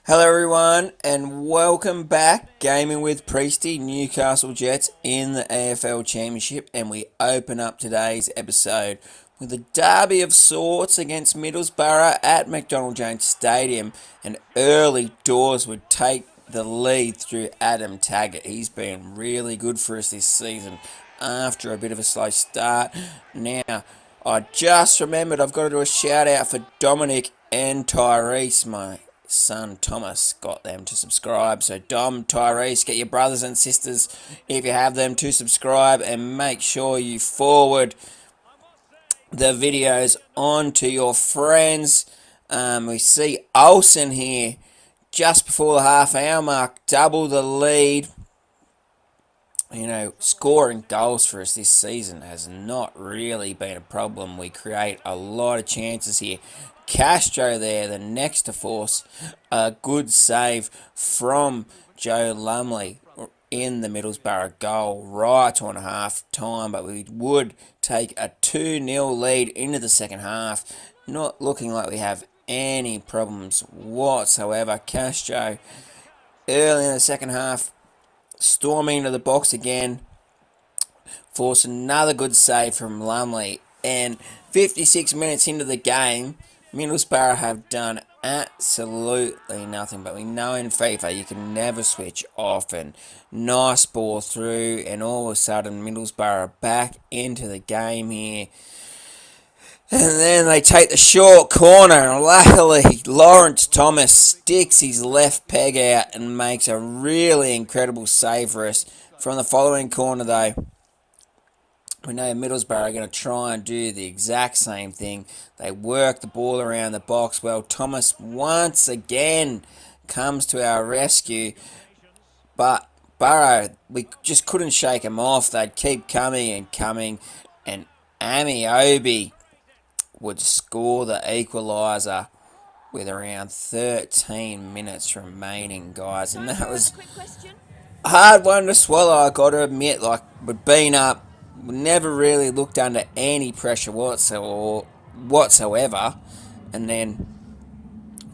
Hello, everyone, and welcome back. Gaming with Priesty, Newcastle Jets in the AFL Championship, and we open up today's episode with a derby of sorts against Middlesbrough at McDonald Jones Stadium, and early doors would take the lead through Adam Taggart. He's been really good for us this season after a bit of a slow start. Now, I just remembered I've got to do a shout out for Dominic and Tyrese, my son Thomas got them to subscribe. So Dom, Tyrese, get your brothers and sisters if you have them to subscribe, and make sure you forward the videos on to your friends. We see Olsen here just before the half hour mark, double the lead. Scoring goals for us this season has not really been a problem. We create a lot of chances here. Castro there, the next to force. A good save from Joe Lumley in the Middlesbrough goal right on half time, but we would take a 2-0 lead into the second half. Not looking like we have any problems whatsoever. Castro early in the second half, storming into the box again, force another good save from Lumley, and 56 minutes into the game, Middlesbrough have done absolutely nothing. But we know in FIFA you can never switch off, and nice ball through, and all of a sudden Middlesbrough are back into the game here. And then they take the short corner, and luckily Lawrence Thomas sticks his left peg out and makes a really incredible save for us. From the following corner, though, we know Middlesbrough are going to try and do the exact same thing. They work the ball around the box. Well, Thomas once again comes to our rescue, but Burrow, we just couldn't shake him off. They'd keep coming and coming, and Amiobi would score the equaliser with around 13 minutes remaining, guys. And that was a hard one to swallow, I got to admit. Like, we'd been up, we never really looked under any pressure whatsoever. And then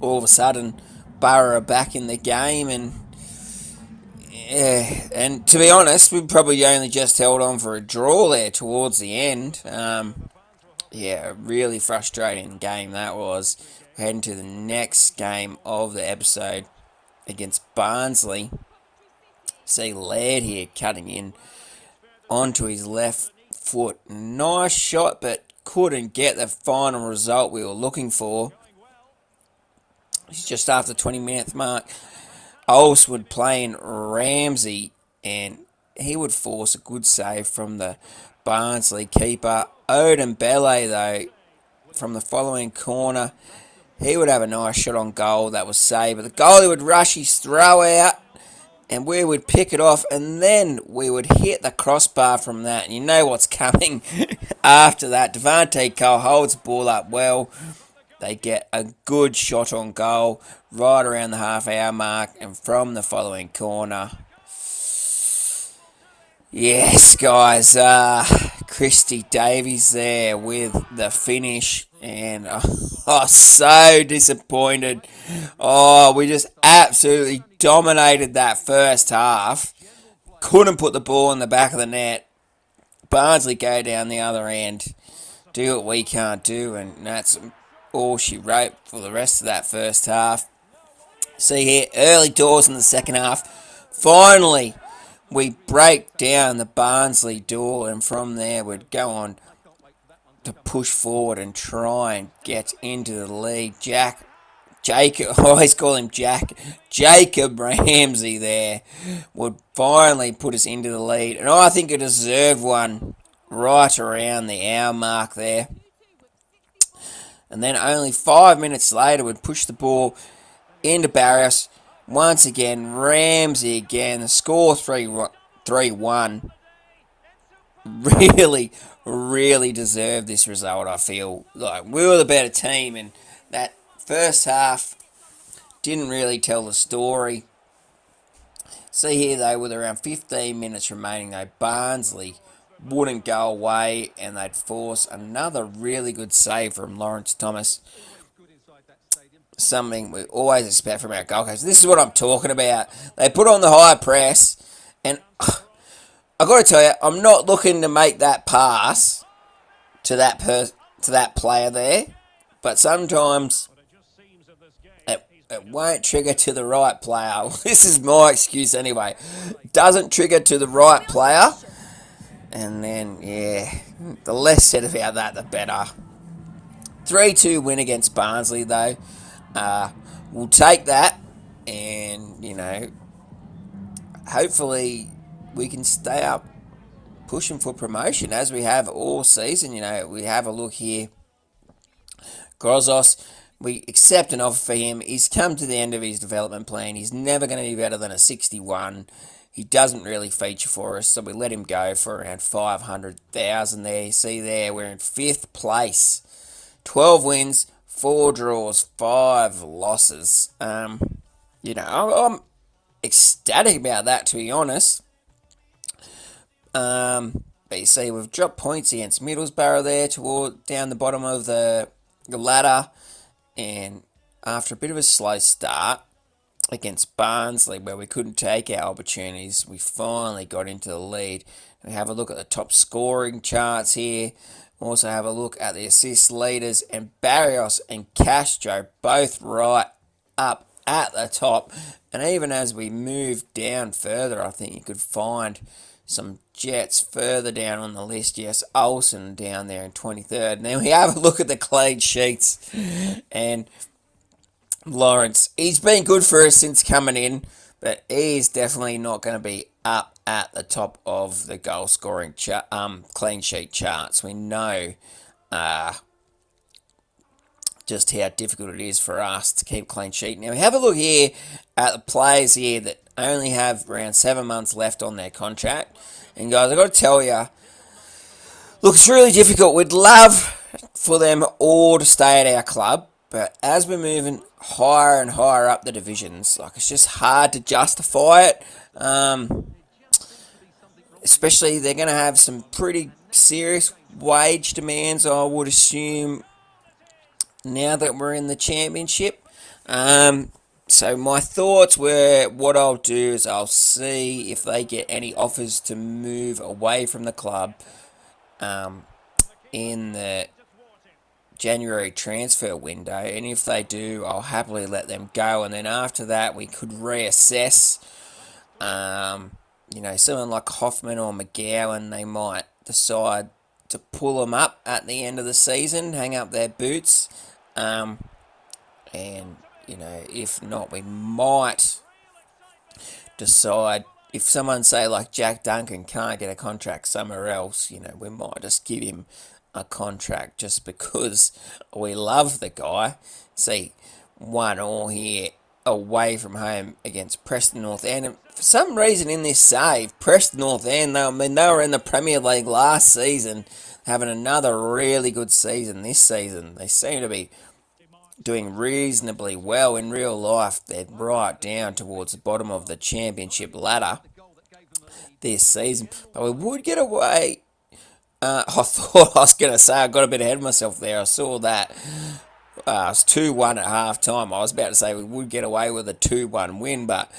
all of a sudden, Borough are back in the game. And yeah, and to be honest, we probably only just held on for a draw there towards the end. Yeah, a really frustrating game that was. We're heading to the next game of the episode against Barnsley. See Laird here cutting in onto his left foot. Nice shot, but couldn't get the final result we were looking for. It's just after the 20-minute mark. Ols would play in Ramsey, and he would force a good save from the Barnsley keeper. Odin Bele, though, from the following corner, he would have a nice shot on goal that was saved. But the goalie would rush his throw out, and we would pick it off, and then we would hit the crossbar from that. And you know what's coming after that. Devante Cole holds the ball up well. They get a good shot on goal right around the half-hour mark, and from the following corner. Yes, guys, Christy Davies there with the finish, and so disappointed. Oh, we just absolutely dominated that first half. Couldn't put the ball in the back of the net. Barnsley go down the other end, do what we can't do, and that's all she wrote for the rest of that first half. See here, early doors in the second half. Finally, we break down the Barnsley door, and from there we'd go on to push forward and try and get into the lead. Jacob, I always call him Jacob Ramsey there, would finally put us into the lead. And I think a deserved one right around the hour mark there. And then only 5 minutes later would push the ball into Barrios. Once again, Ramsey again. The score 3-1. Really, really deserved this result, I feel. Like, we were the better team, and that first half didn't really tell the story. See here, though, with around 15 minutes remaining, though, Barnsley wouldn't go away, and they'd force another really good save from Lawrence Thomas. something we always expect from our Gold Coast. This is what I'm talking about. They put on the high press, and I got to tell you, I'm not looking to make that pass to that player there, but sometimes it won't trigger to the right player. This is my excuse anyway. Doesn't trigger to the right player, and then yeah, the less said about that, the better. 3-2 win against Barnsley though. We'll take that, and hopefully we can stay up pushing for promotion as we have all season. We have a look here. Grozos, we accept an offer for him. He's come to the end of his development plan. He's never going to be better than a 61. He doesn't really feature for us, so we let him go for around 500,000 there. You see there, we're in 5th place. 12 wins, 4 draws, 5 losses. I'm ecstatic about that, to be honest. But you see, we've dropped points against Middlesbrough there down the bottom of the ladder, and after a bit of a slow start against Barnsley, where we couldn't take our opportunities, we finally got into the lead. We have a look at the top scoring charts here. Also have a look at the assist leaders, and Barrios and Castro both right up at the top. And even as we move down further, I think you could find some Jets further down on the list. Yes, Olsen down there in 23rd. Now we have a look at the clean sheets, and Lawrence, he's been good for us since coming in, but he's definitely not going to be up at the top of the goal scoring clean sheet charts. We know just how difficult it is for us to keep clean sheet. Now we have a look here at the players here that only have around 7 months left on their contract. And guys, I've got to tell you, look, it's really difficult. We'd love for them all to stay at our club, but as we're moving higher and higher up the divisions, it's just hard to justify it. Especially, they're going to have some pretty serious wage demands, I would assume, now that we're in the championship. So my thoughts were, what I'll do is I'll see if they get any offers to move away from the club in the January transfer window, and if they do, I'll happily let them go, and then after that we could reassess. Someone like Hoffman or McGowan, they might decide to pull them up at the end of the season, hang up their boots, and if not, we might decide, if someone, say, like Jack Duncan can't get a contract somewhere else, we might just give him a contract just because we love the guy. See, 1-1 here away from home against Preston North End. And for some reason in this save, Preston North End, they were in the Premier League last season, having another really good season this season. They seem to be doing reasonably well in real life. They're right down towards the bottom of the championship ladder this season. But we would get away. I thought I was going to say, I got a bit ahead of myself there. I saw that. It was 2-1 at half time. I was about to say we would get away with a 2-1 win, but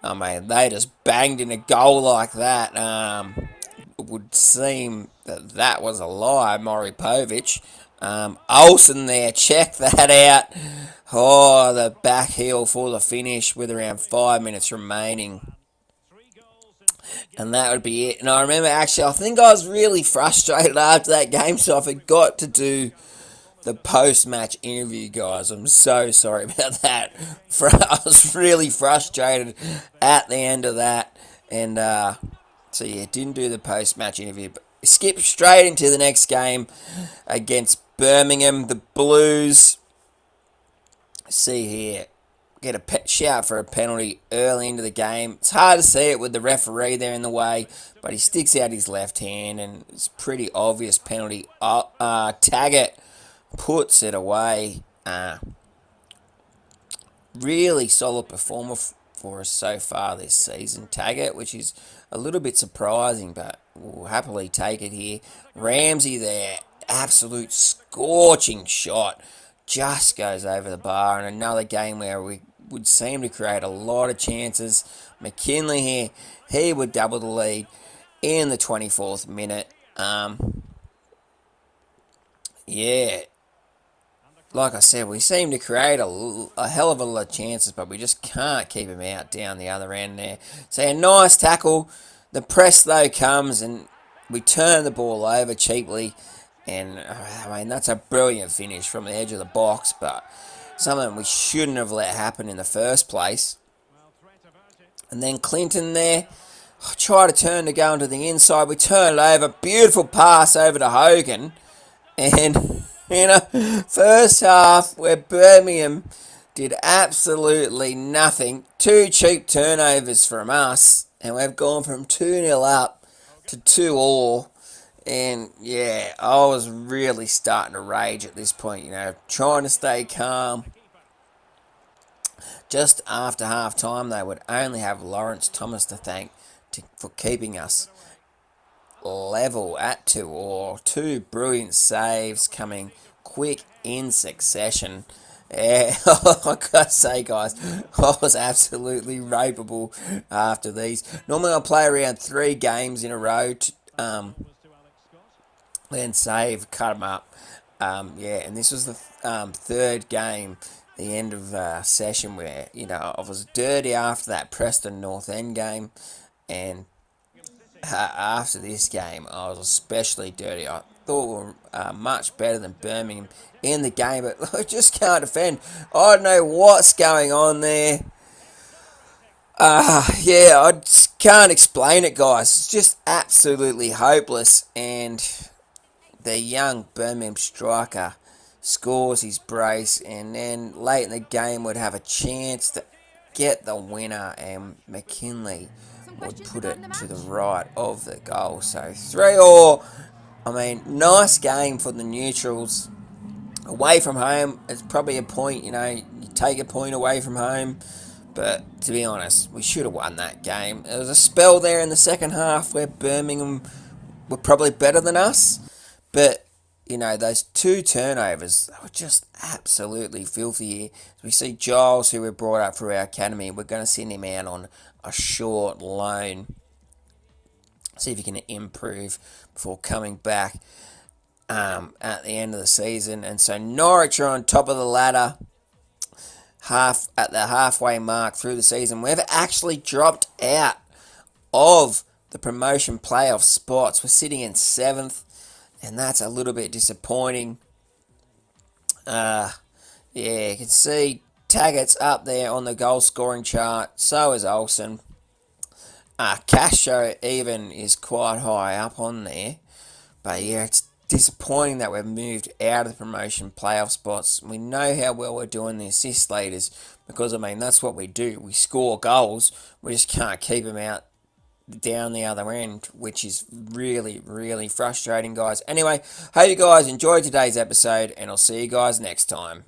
they just banged in a goal like that. It would seem that was a lie, Moripovic. Olsen there, check that out. Oh, the back heel for the finish with around 5 minutes remaining. And that would be it. And I remember, actually, I think I was really frustrated after that game, so I forgot to do the post-match interview, guys. I'm so sorry about that. I was really frustrated at the end of that. And, didn't do the post-match interview. But skip straight into the next game against Birmingham. The Blues, see here, get a shout for a penalty early into the game. It's hard to see it with the referee there in the way, but he sticks out his left hand, and it's a pretty obvious penalty. Taggart puts it away. Really solid performer for us so far this season, Taggart, which is a little bit surprising, but we'll happily take it here. Ramsey there, absolute scorching shot. just goes over the bar. And another game where we would seem to create a lot of chances. McKinley here, he would double the lead in the 24th minute. Yeah, like I said, we seem to create a hell of a lot of chances, but we just can't keep him out down the other end there. So a nice tackle. The press, though, comes and we turn the ball over cheaply. And, I mean, that's a brilliant finish from the edge of the box, but something we shouldn't have let happen in the first place. And then Clinton there, try to turn to go into the inside. We turn it over. Beautiful pass over to Hogan. And, first half where Birmingham did absolutely nothing. 2 cheap turnovers from us. And we've gone from 2-0 up to 2-all. And, yeah, I was really starting to rage at this point, trying to stay calm. Just after half time, they would only have Lawrence Thomas to thank for keeping us level at 2-all. 2 brilliant saves coming quick in succession. Yeah, I gotta say, guys, I was absolutely rapeable after these. Normally, I play around 3 games in a row to then save, cut them up. Yeah, and this was the 3rd game, the end of session where, I was dirty after that Preston North End game, and after this game, I was especially dirty. I thought we were much better than Birmingham in the game, but I just can't defend. I don't know what's going on there. Yeah, I just can't explain it, guys. It's just absolutely hopeless, and the young Birmingham striker scores his brace, and then late in the game would have a chance to get the winner, and McKinley would put it to the right of the goal. So 3-all. I mean, nice game for the neutrals. Away from home, it's probably a point, you take a point away from home. But to be honest, we should have won that game. There was a spell there in the second half where Birmingham were probably better than us. But, those 2 turnovers were just absolutely filthy. We see Giles, who we brought up through our academy. We're going to send him out on a short loan. See if he can improve before coming back at the end of the season. And so Norwich are on top of the ladder. At the halfway mark through the season. We've actually dropped out of the promotion playoff spots. We're sitting in 7th. And that's a little bit disappointing. Yeah, you can see Taggart's up there on the goal scoring chart. So is Olsen. Castro even is quite high up on there. But yeah, it's disappointing that we've moved out of the promotion playoff spots. We know how well we're doing the assist leaders because, that's what we do. We score goals. We just can't keep them out down the other end, which is really, really frustrating, guys. Anyway, hope you guys enjoyed today's episode, and I'll see you guys next time.